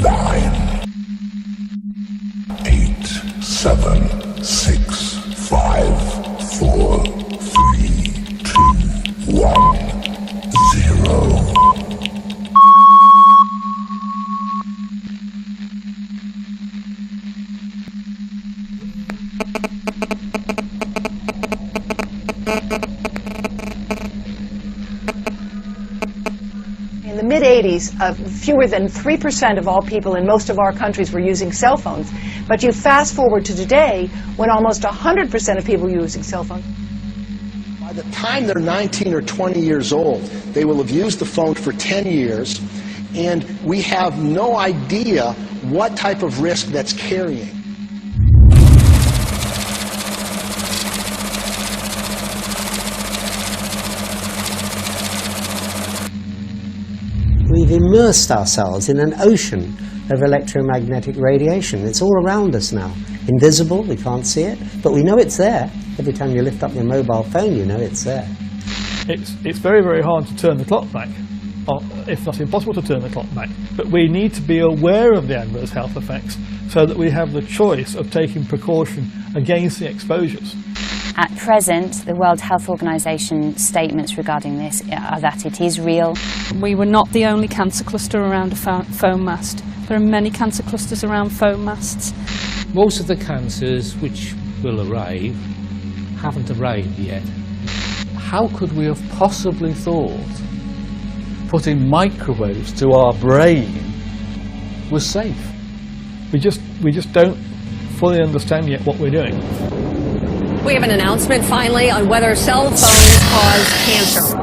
9, 8, 7, 6, 5, 4, 3, 2, 1, 0. In the mid-'80s, fewer than 3% of all people in most of our countries were using cell phones. But you fast forward to today, when almost 100% of people are using cell phones. By the time they're 19 or 20 years old, they will have used the phone for 10 years, and we have no idea what type of risk that's carrying. We've immersed ourselves in an ocean of electromagnetic radiation. It's all around us now. Invisible, we can't see it, but we know it's there. Every time you lift up your mobile phone, you know it's there. It's very, very hard to turn the clock back, or if not impossible to turn the clock back. But we need to be aware of the adverse health effects so that we have the choice of taking precaution against the exposures. At present, the World Health Organization statements regarding this are that it is real. We were not the only cancer cluster around a phone mast. There are many cancer clusters around phone masts. Most of the cancers which will arrive haven't arrived yet. How could we have possibly thought putting microwaves to our brain was safe? We just don't fully understand yet what we're doing. We have an announcement finally on whether cell phones cause cancer.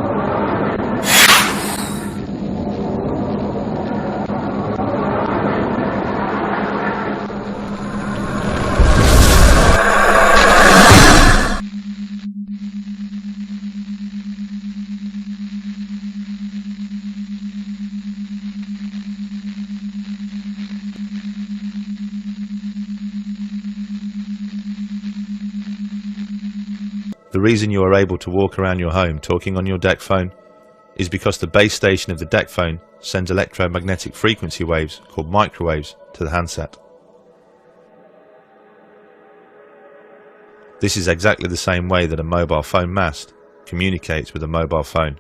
The reason you are able to walk around your home talking on your deck phone is because the base station of the deck phone sends electromagnetic frequency waves called microwaves to the handset. This is exactly the same way that a mobile phone mast communicates with a mobile phone.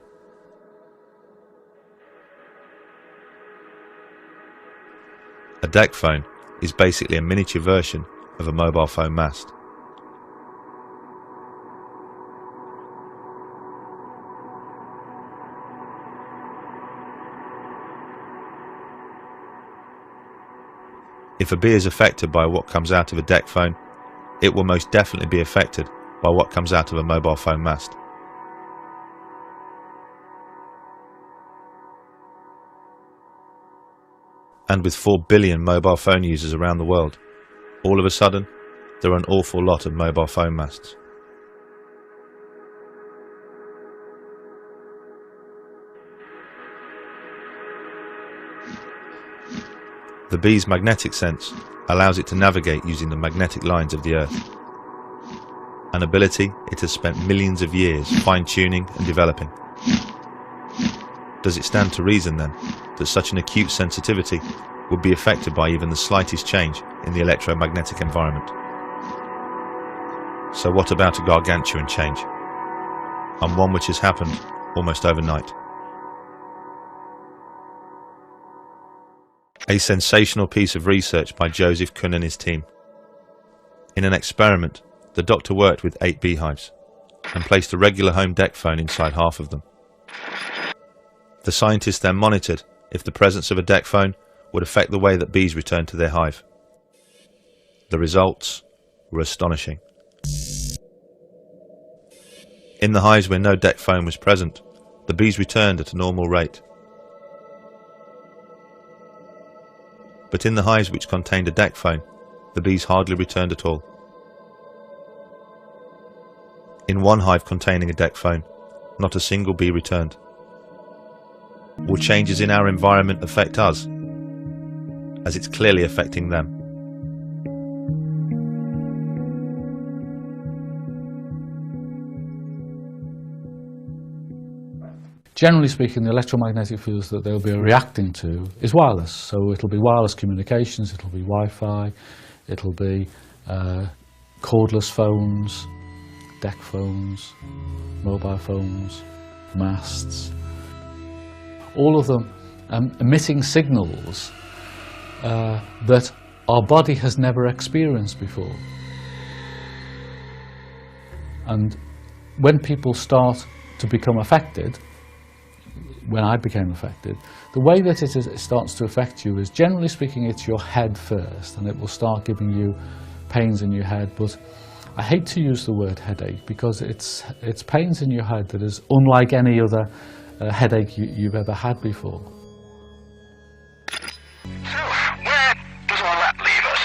A deck phone is basically a miniature version of a mobile phone mast. If a bee is affected by what comes out of a deck phone, it will most definitely be affected by what comes out of a mobile phone mast. And with 4 billion mobile phone users around the world, all of a sudden, there are an awful lot of mobile phone masts. The bee's magnetic sense allows it to navigate using the magnetic lines of the Earth, an ability it has spent millions of years fine-tuning and developing. Does it stand to reason then that such an acute sensitivity would be affected by even the slightest change in the electromagnetic environment? So what about a gargantuan change, and one which has happened almost overnight? A sensational piece of research by Joseph Kuhn and his team. In an experiment, the doctor worked with 8 beehives and placed a regular home deck phone inside half of them. The scientists then monitored if the presence of a deck phone would affect the way that bees returned to their hive. The results were astonishing. In the hives where no deck phone was present, the bees returned at a normal rate. But in the hives which contained a deck phone, the bees hardly returned at all. In one hive containing a deck phone, not a single bee returned. Will changes in our environment affect us, as it's clearly affecting them? Generally speaking, the electromagnetic fields that they'll be reacting to is wireless. So it'll be wireless communications, it'll be Wi-Fi, it'll be cordless phones, deck phones, mobile phones, masts. All of them emitting signals that our body has never experienced before. And when people start to become affected, when I became affected, the way that it starts to affect you is, generally speaking, it's your head first, and it will start giving you pains in your head. But I hate to use the word headache, because it's pains in your head that is unlike any other headache you've ever had before. So, where does all that leave us?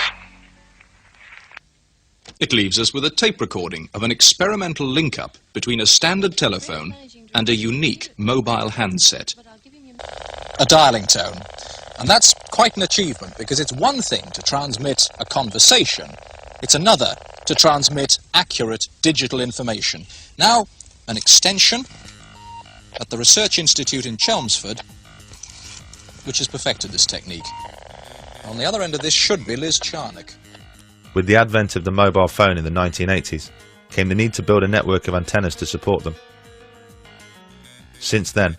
It leaves us with a tape recording of an experimental link-up between a standard telephone and a unique mobile handset. A dialing tone. And that's quite an achievement, because it's one thing to transmit a conversation, it's another to transmit accurate digital information. Now, an extension at the Research Institute in Chelmsford, which has perfected this technique. On the other end of this should be Liz Charnock. With the advent of the mobile phone in the 1980s, came the need to build a network of antennas to support them. Since then,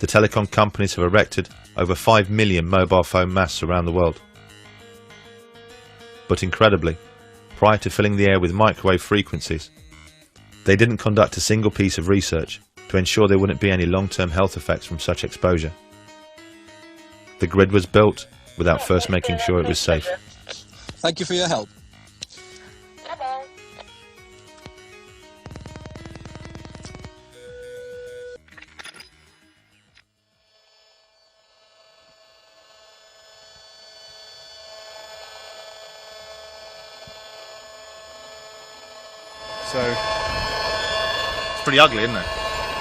the telecom companies have erected over 5 million mobile phone masts around the world. But incredibly, prior to filling the air with microwave frequencies, they didn't conduct a single piece of research to ensure there wouldn't be any long-term health effects from such exposure. The grid was built without first making sure it was safe. Thank you for your help. So it's pretty ugly, isn't it?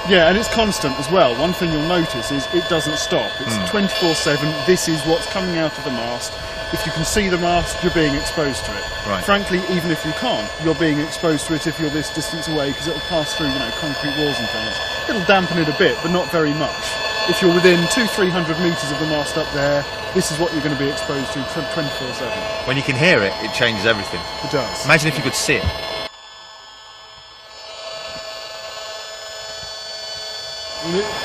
Yeah, and it's constant as well. One thing you'll notice is it doesn't stop. It's 24/7. This is what's coming out of the mast. If you can see the mast, you're being exposed to it. Right. Frankly, even if you can't, you're being exposed to it if you're this distance away, because it'll pass through, concrete walls and things. It'll dampen it a bit, but not very much. If you're within 200-300 metres of the mast up there, this is what you're going to be exposed to 24/7. When you can hear it, it changes everything. It does. Imagine if you could see it.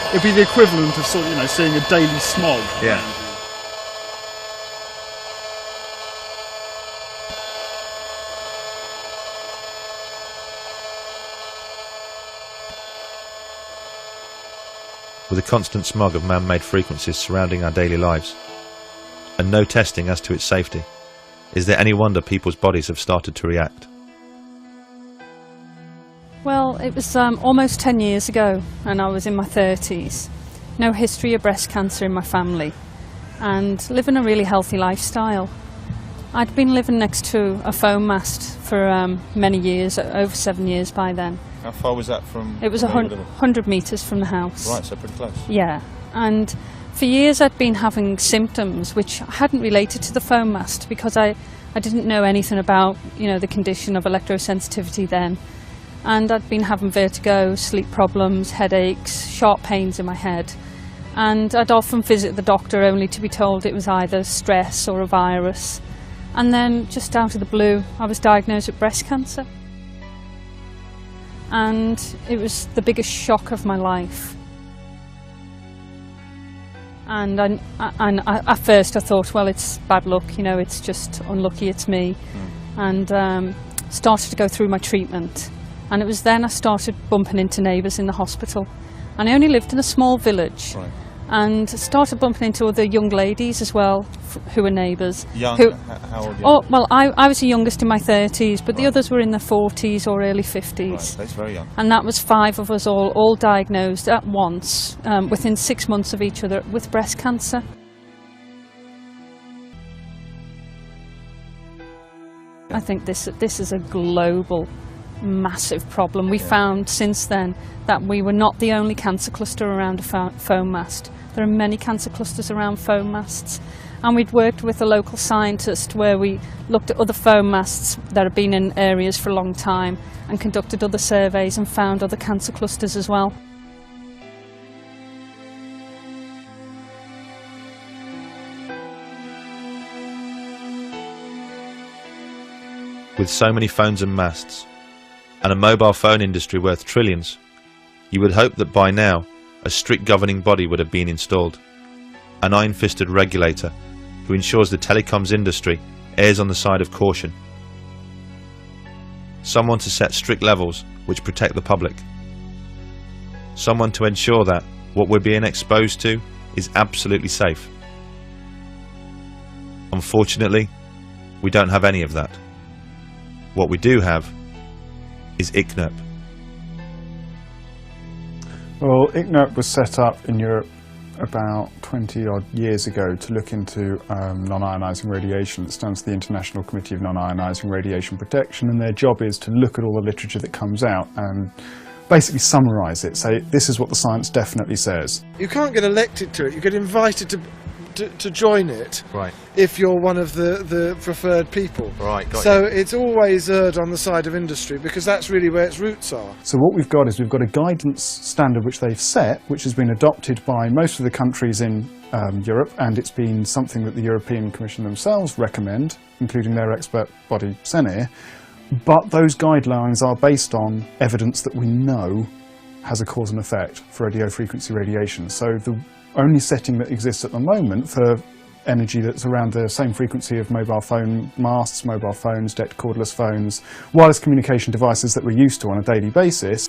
It'd be the equivalent of seeing a daily smog. Yeah. With a constant smog of man-made frequencies surrounding our daily lives, and no testing as to its safety, is there any wonder people's bodies have started to react? Well, it was almost 10 years ago, and I was in my 30s. No history of breast cancer in my family, and living a really healthy lifestyle. I'd been living next to a foam mast for many years, over 7 years by then. How far was that from? It was 100 metres from the house. Right, so pretty close. Yeah, and for years I'd been having symptoms which hadn't related to the foam mast, because I didn't know anything about the condition of electrosensitivity then. And I'd been having vertigo, sleep problems, headaches, sharp pains in my head. And I'd often visit the doctor only to be told it was either stress or a virus. And then, just out of the blue, I was diagnosed with breast cancer. And it was the biggest shock of my life. And at first I thought, well, it's bad luck, it's just unlucky, it's me. And started to go through my treatment. And it was then I started bumping into neighbours in the hospital. And I only lived in a small village. Right. And started bumping into other young ladies as well, who were neighbours. Young? How old? Oh, well, I was the youngest in my 30s, but the others were in their 40s or early 50s. Right, that's very young. And that was 5 of us all diagnosed at once, within 6 months of each other, with breast cancer. I think this is a global, massive problem. We found since then that we were not the only cancer cluster around a foam mast. There are many cancer clusters around foam masts, and we'd worked with a local scientist where we looked at other foam masts that have been in areas for a long time and conducted other surveys and found other cancer clusters as well. With so many phones and masts, and a mobile phone industry worth trillions, you would hope that by now a strict governing body would have been installed, an iron-fisted regulator who ensures the telecoms industry errs on the side of caution, someone to set strict levels which protect the public, someone to ensure that what we're being exposed to is absolutely safe. Unfortunately, we don't have any of that. What we do have is ICNIRP. Well, ICNIRP was set up in Europe about 20 odd years ago to look into non-ionising radiation. It stands for the International Committee of Non-Ionising Radiation Protection, and their job is to look at all the literature that comes out and basically summarise it, say this is what the science definitely says. You can't get elected to it, you get invited to join it, right, if you're one of the preferred people. Right, got so you. It's always erred on the side of industry because that's really where its roots are. So what we've got is we've got a guidance standard which they've set, which has been adopted by most of the countries in Europe, and it's been something that the European Commission themselves recommend, including their expert body CENIR. But those guidelines are based on evidence that we know has a cause and effect for radio frequency radiation. So the only setting that exists at the moment for energy that's around the same frequency of mobile phone masts, mobile phones, DECT cordless phones, wireless communication devices that we're used to on a daily basis,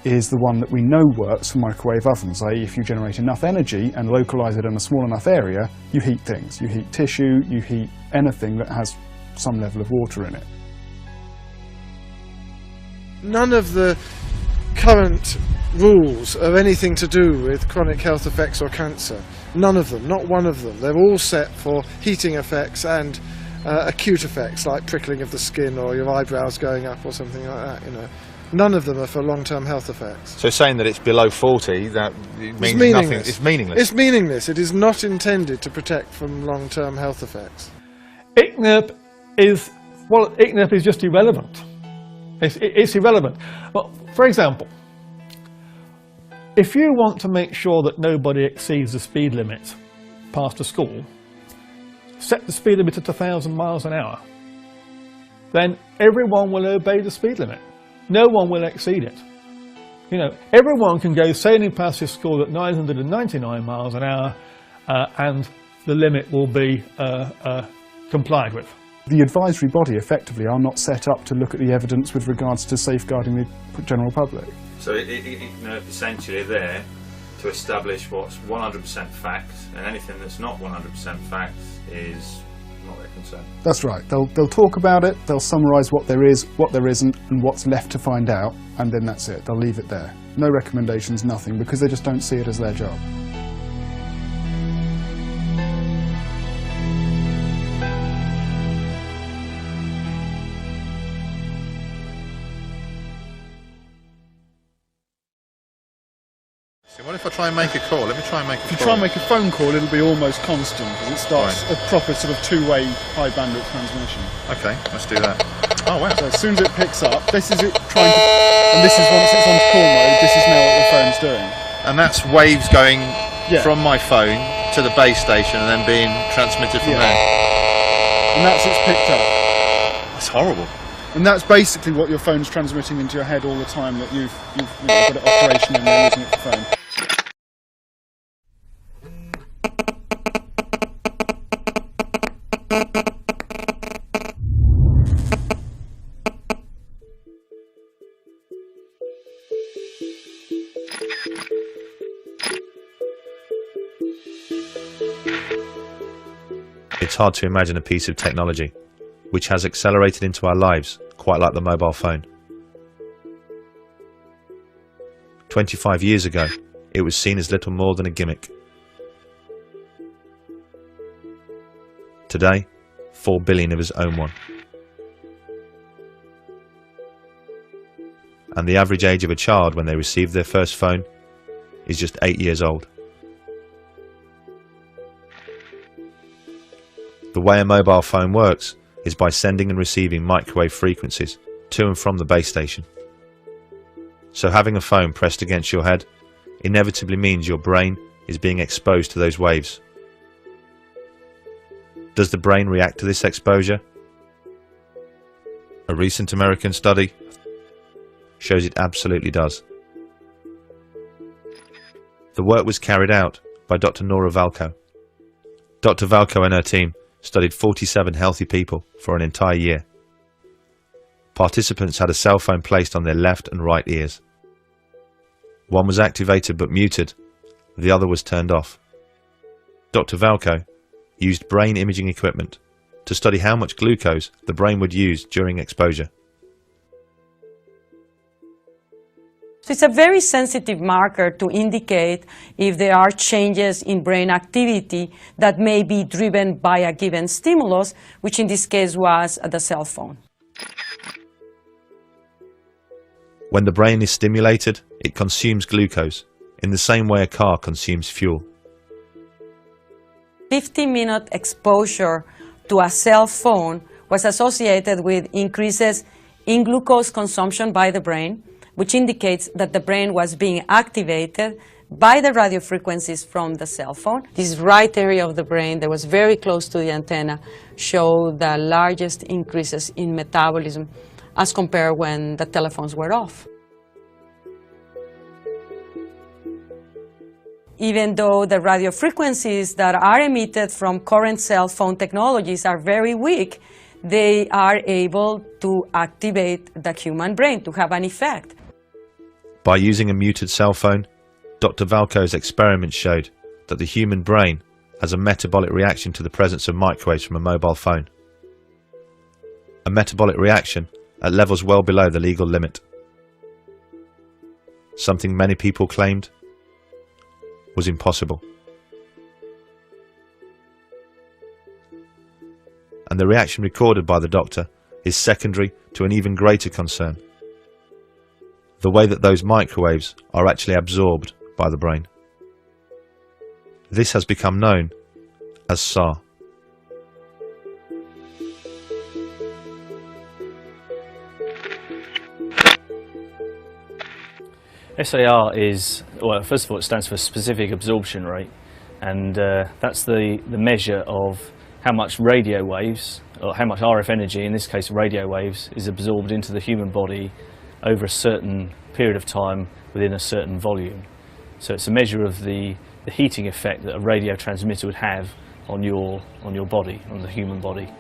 is the one that we know works for microwave ovens. i.e. if you generate enough energy and localise it in a small enough area, you heat things. You heat tissue, you heat anything that has some level of water in it. None of the current rules are anything to do with chronic health effects or cancer. None of them, not one of them. They're all set for heating effects and acute effects like prickling of the skin or your eyebrows going up or something like that, you know. None of them are for long-term health effects. So saying that it's below 40, that means nothing. It's meaningless. It's meaningless. It is not intended to protect from long-term health effects. ICNIRP is just irrelevant. It's irrelevant. Well, for example, if you want to make sure that nobody exceeds the speed limit past a school, set the speed limit at 1,000 miles an hour. Then everyone will obey the speed limit. No one will exceed it. You know, everyone can go sailing past this school at 999 miles an hour and the limit will be complied with. The advisory body effectively are not set up to look at the evidence with regards to safeguarding the general public. So ICNIRP essentially there to establish what's 100% fact, and anything that's not 100% fact is not their concern. That's right. They'll talk about it, they'll summarise what there is, what there isn't, and what's left to find out, and then that's it. They'll leave it there. No recommendations, nothing, because they just don't see it as their job. What if I try and make a call? Let me try and make a call. If you try and make a phone call, it'll be almost constant, because it starts a proper sort of two-way high bandwidth transmission. Okay, let's do that. Oh wow. So as soon as it picks up, this is it trying to, and this is once it's on call mode, this is now what the phone's doing. And that's waves going from my phone to the base station and then being transmitted from there. And that's what's picked up. That's horrible. And that's basically what your phone's transmitting into your head all the time that you've got it operational and you're using it for phone. It's hard to imagine a piece of technology which has accelerated into our lives quite like the mobile phone. 25 years ago, it was seen as little more than a gimmick. Today, 4 billion of us own one. And the average age of a child when they receive their first phone is just 8 years old. The way a mobile phone works is by sending and receiving microwave frequencies to and from the base station. So having a phone pressed against your head inevitably means your brain is being exposed to those waves. Does the brain react to this exposure? A recent American study shows it absolutely does. The work was carried out by Dr. Nora Valco. Dr. Valco and her team studied 47 healthy people for an entire year. Participants had a cell phone placed on their left and right ears. One was activated but muted, the other was turned off. Dr. Valco used brain imaging equipment to study how much glucose the brain would use during exposure. So it's a very sensitive marker to indicate if there are changes in brain activity that may be driven by a given stimulus, which in this case was the cell phone. When the brain is stimulated, it consumes glucose in the same way a car consumes fuel. 50-minute exposure to a cell phone was associated with increases in glucose consumption by the brain, which indicates that the brain was being activated by the radio frequencies from the cell phone. This right area of the brain that was very close to the antenna showed the largest increases in metabolism as compared when the telephones were off. Even though the radio frequencies that are emitted from current cell phone technologies are very weak, they are able to activate the human brain to have an effect. By using a muted cell phone, Dr. Valco's experiments showed that the human brain has a metabolic reaction to the presence of microwaves from a mobile phone. A metabolic reaction at levels well below the legal limit. Something many people claimed was impossible. And the reaction recorded by the doctor is secondary to an even greater concern: the way that those microwaves are actually absorbed by the brain. This has become known as SAR. SAR is, well, first of all, it stands for specific absorption rate, and that's the measure of how much radio waves, or how much RF energy, in this case radio waves, is absorbed into the human body over a certain period of time within a certain volume. So it's a measure of the heating effect that a radio transmitter would have on your body, on the human body.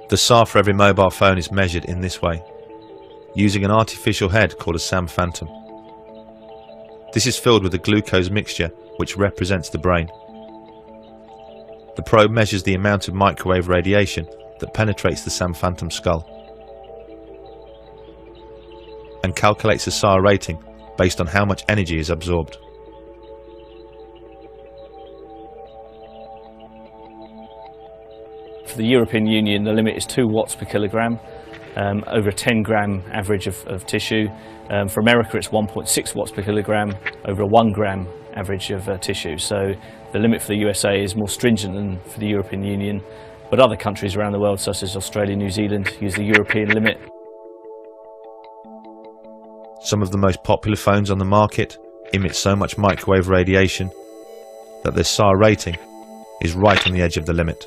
The SAR for every mobile phone is measured in this way, using an artificial head called a SAM phantom. This is filled with a glucose mixture which represents the brain. The probe measures the amount of microwave radiation that penetrates the SAM phantom skull and calculates a SAR rating based on how much energy is absorbed. For the European Union, the limit is 2 watts per kilogram, over a 10-gram average of tissue. For America, it's 1.6 watts per kilogram, over a 1-gram average of tissue. So the limit for the USA is more stringent than for the European Union, but other countries around the world, such as Australia and New Zealand, use the European limit. Some of the most popular phones on the market emit so much microwave radiation that their SAR rating is right on the edge of the limit.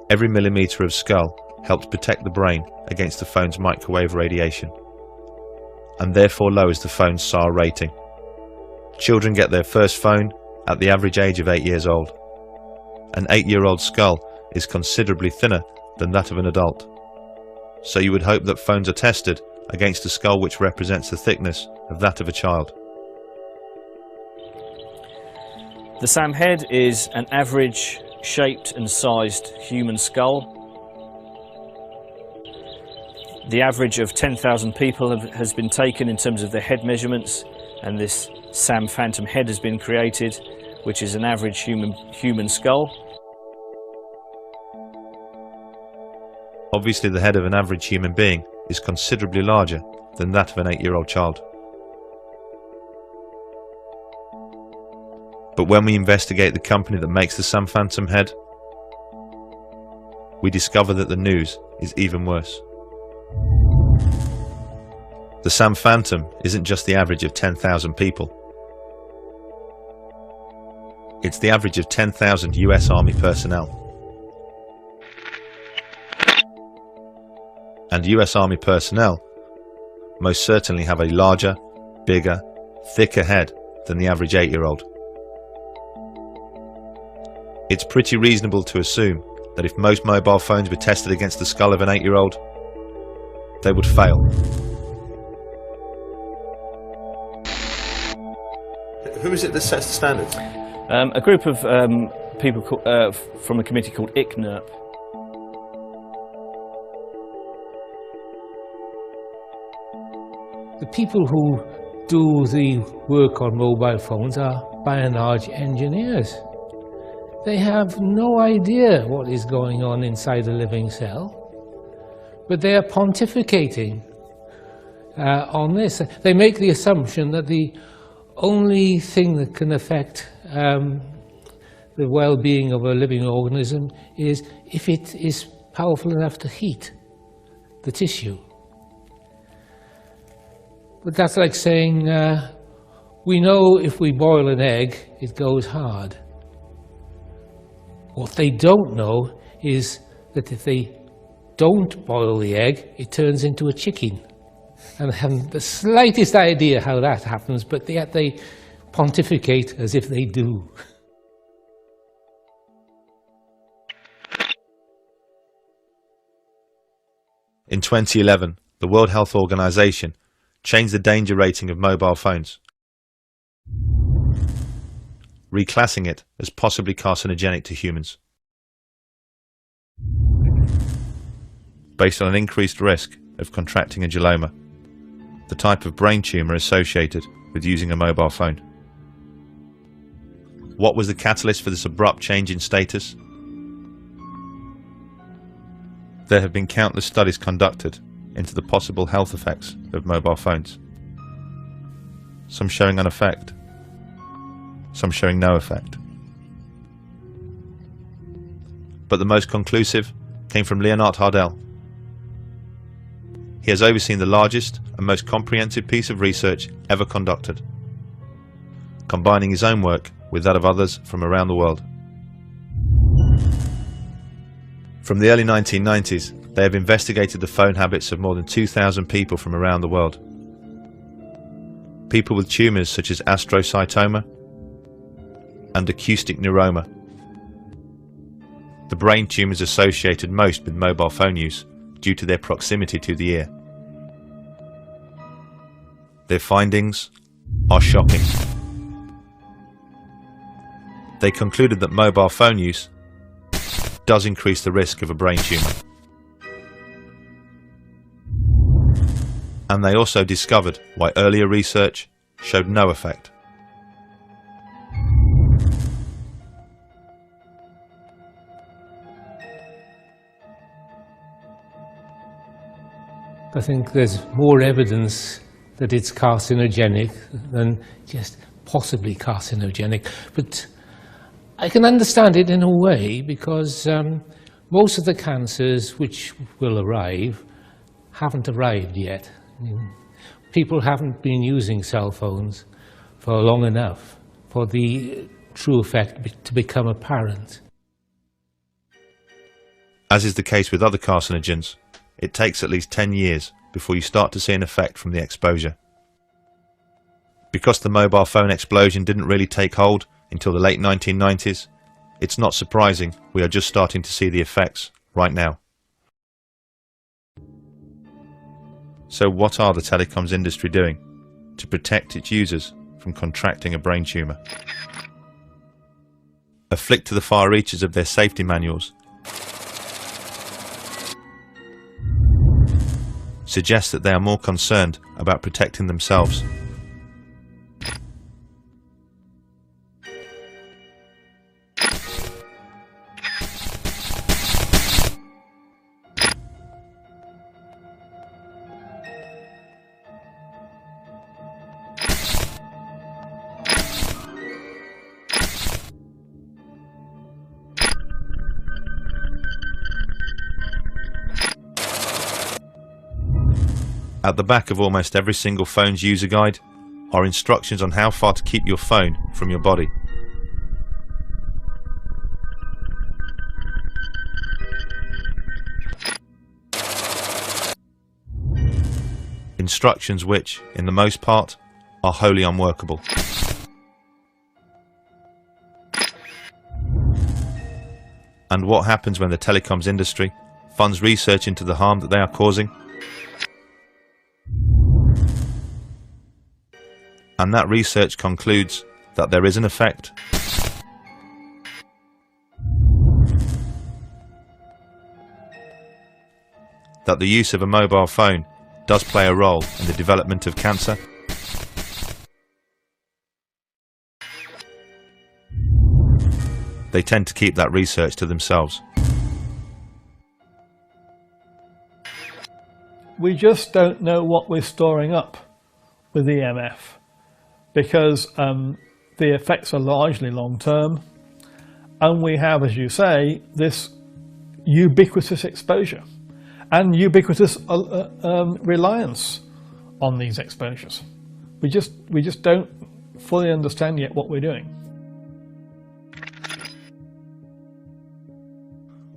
Every millimetre of skull helps protect the brain against the phone's microwave radiation, and therefore lowers the phone's SAR rating. Children get their first phone at the average age of 8 years old. An 8-year-old skull is considerably thinner than that of an adult, so you would hope that phones are tested against a skull which represents the thickness of that of a child. The SAM head is an average shaped and sized human skull. The average of 10,000 people has been taken in terms of their head measurements, and this SAM phantom head has been created, which is an average human skull. Obviously, the head of an average human being is considerably larger than that of an 8-year-old child. But when we investigate the company that makes the SAM phantom head, we discover that the news is even worse. The Sam Phantom isn't just the average of 10,000 people. It's the average of 10,000 US Army personnel. And US Army personnel most certainly have a larger, bigger, thicker head than the average 8-year-old. It's pretty reasonable to assume that if most mobile phones were tested against the skull of an 8-year-old, they would fail. Who is it that sets the standards? A group of people from a committee called ICNIRP. The people who do the work on mobile phones are, by and large, engineers. They have no idea what is going on inside a living cell, but they are pontificating on this. They make the assumption that the only thing that can affect the well-being of a living organism is if it is powerful enough to heat the tissue. But that's like saying, we know if we boil an egg, it goes hard. What they don't know is that if they don't boil the egg, it turns into a chicken. And they haven't the slightest idea how that happens, but yet they pontificate as if they do. In 2011, the World Health Organization changed the danger rating of mobile phones, reclassing it as possibly carcinogenic to humans, based on an increased risk of contracting a glioma, the type of brain tumour associated with using a mobile phone. What was the catalyst for this abrupt change in status? There have been countless studies conducted into the possible health effects of mobile phones, some showing an effect, some showing no effect. But the most conclusive came from Leonard Hardell. He has overseen the largest and most comprehensive piece of research ever conducted, combining his own work with that of others from around the world. From the early 1990s, they have investigated the phone habits of more than 2,000 people from around the world. People with tumours such as astrocytoma and acoustic neuroma, the brain tumours associated most with mobile phone use due to their proximity to the ear. Their findings are shocking. They concluded that mobile phone use does increase the risk of a brain tumour. And they also discovered why earlier research showed no effect. I think there's more evidence that it's carcinogenic than just possibly carcinogenic. But I can understand it in a way because most of the cancers which will arrive haven't arrived yet. I mean, people haven't been using cell phones for long enough for the true effect to become apparent. As is the case with other carcinogens, it takes at least 10 years before you start to see an effect from the exposure. Because the mobile phone explosion didn't really take hold until the late 1990s, it's not surprising we are just starting to see the effects right now. So what are the telecoms industry doing to protect its users from contracting a brain tumour? A flick to the far reaches of their safety manuals suggests that they are more concerned about protecting themselves. At the back of almost every single phone's user guide are instructions on how far to keep your phone from your body. Instructions which, in the most part, are wholly unworkable. And what happens when the telecoms industry funds research into the harm that they are causing? And that research concludes that there is an effect. That the use of a mobile phone does play a role in the development of cancer. They tend to keep that research to themselves. We just don't know what we're storing up with EMF, because the effects are largely long-term, and we have, as you say, this ubiquitous exposure and ubiquitous reliance on these exposures. We just don't fully understand yet what we're doing.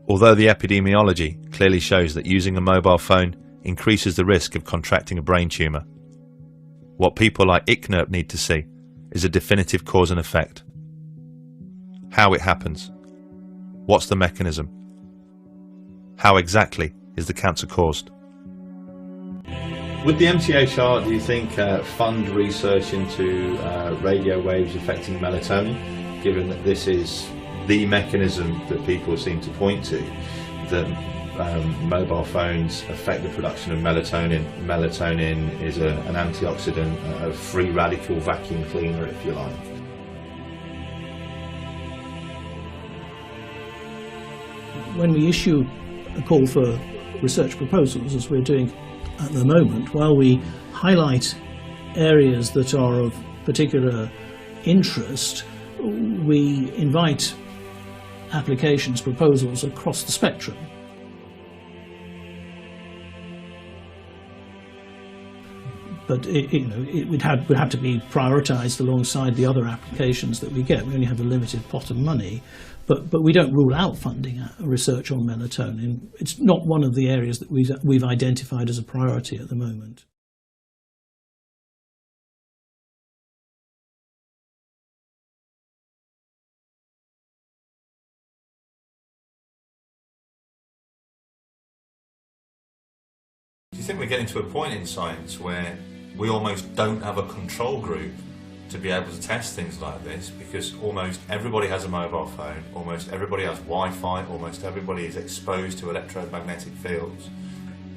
Although the epidemiology clearly shows that using a mobile phone increases the risk of contracting a brain tumour, what people like ICNIRP need to see is a definitive cause and effect. How it happens. What's the mechanism? How exactly is the cancer caused? Would the MTHR, do you think, fund research into radio waves affecting melatonin, given that this is the mechanism that people seem to point to, that mobile phones affect the production of melatonin? Melatonin is an antioxidant, a free radical vacuum cleaner, if you like. When we issue a call for research proposals, as we're doing at the moment, while we highlight areas that are of particular interest, we invite applications, proposals across the spectrum. But it would have to be prioritised alongside the other applications that we get. We only have a limited pot of money, but we don't rule out funding research on melatonin. It's not one of the areas that we've identified as a priority at the moment. Do you think we're getting to a point in science where we almost don't have a control group to be able to test things like this, because almost everybody has a mobile phone, almost everybody has Wi-Fi, almost everybody is exposed to electromagnetic fields?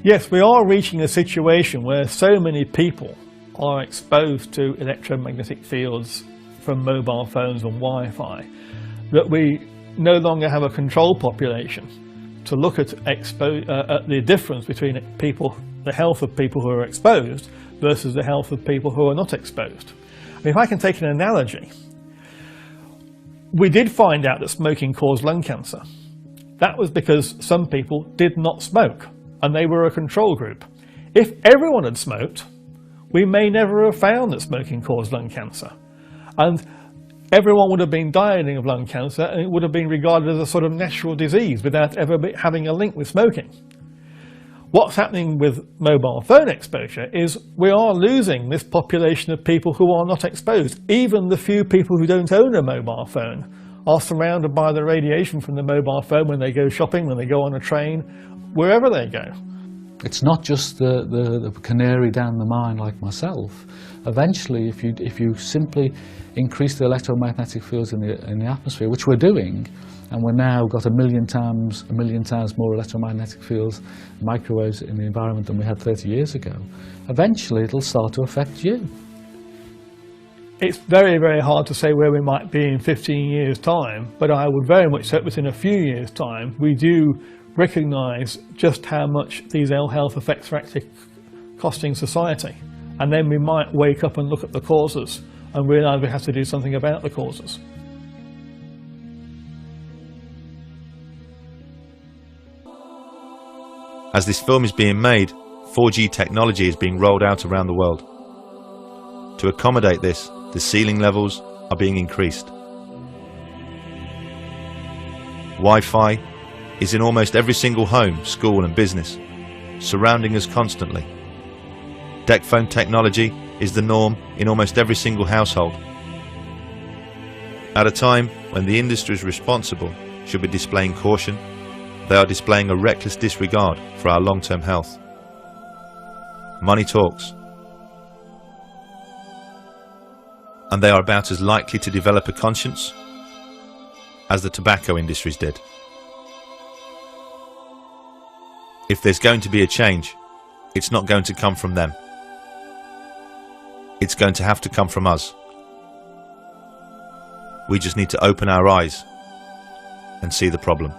Yes, we are reaching a situation where so many people are exposed to electromagnetic fields from mobile phones and Wi-Fi that we no longer have a control population to look at the difference between people, the health of people who are exposed versus the health of people who are not exposed. I mean, if I can take an analogy, we did find out that smoking caused lung cancer. That was because some people did not smoke, and they were a control group. If everyone had smoked, we may never have found that smoking caused lung cancer. And everyone would have been dying of lung cancer, and it would have been regarded as a sort of natural disease without ever having a link with smoking. What's happening with mobile phone exposure is we are losing this population of people who are not exposed. Even the few people who don't own a mobile phone are surrounded by the radiation from the mobile phone when they go shopping, when they go on a train, wherever they go. It's not just the canary down the mine like myself. Eventually, if you simply increase the electromagnetic fields in the atmosphere, which we're doing, and we're now got a million times more electromagnetic fields, microwaves in the environment than we had 30 years ago, eventually it'll start to affect you. It's very, very hard to say where we might be in 15 years' time, but I would very much say within a few years' time we do recognise just how much these ill health effects are actually costing society. And then we might wake up and look at the causes and realise we have to do something about the causes. As this film is being made, 4G technology is being rolled out around the world. To accommodate this, the ceiling levels are being increased. Wi-Fi is in almost every single home, school and business, surrounding us constantly. Deck phone technology is the norm in almost every single household. At a time when the industries responsible should be displaying caution, they are displaying a reckless disregard for our long-term health. Money talks, and they are about as likely to develop a conscience as the tobacco industries did. If there's going to be a change, it's not going to come from them. It's going to have to come from us. We just need to open our eyes and see the problem.